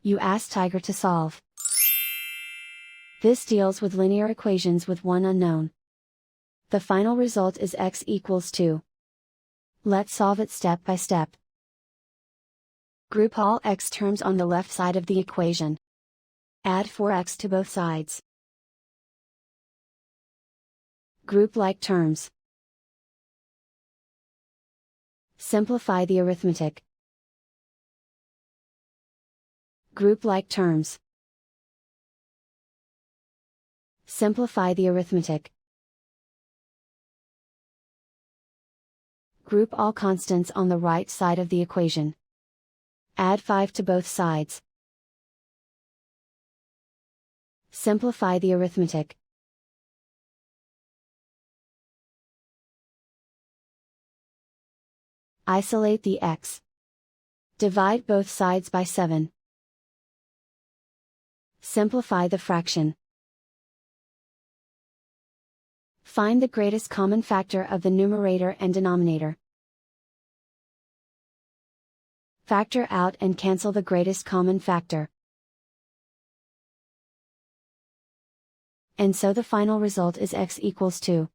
You ask Tiger to solve. This deals with linear equations with one unknown. The final result is x equals 2. Let's solve it step by step. Group all x terms on the left side of the equation. Add 4x to both sides. Group like terms. Simplify the arithmetic. Group like terms. Simplify the arithmetic. Group all constants on the right side of the equation. Add 5 to both sides. Simplify the arithmetic. Isolate the x. Divide both sides by 7. Simplify the fraction. Find the greatest common factor of the numerator and denominator. Factor out and cancel the greatest common factor. And so the final result is x equals 2.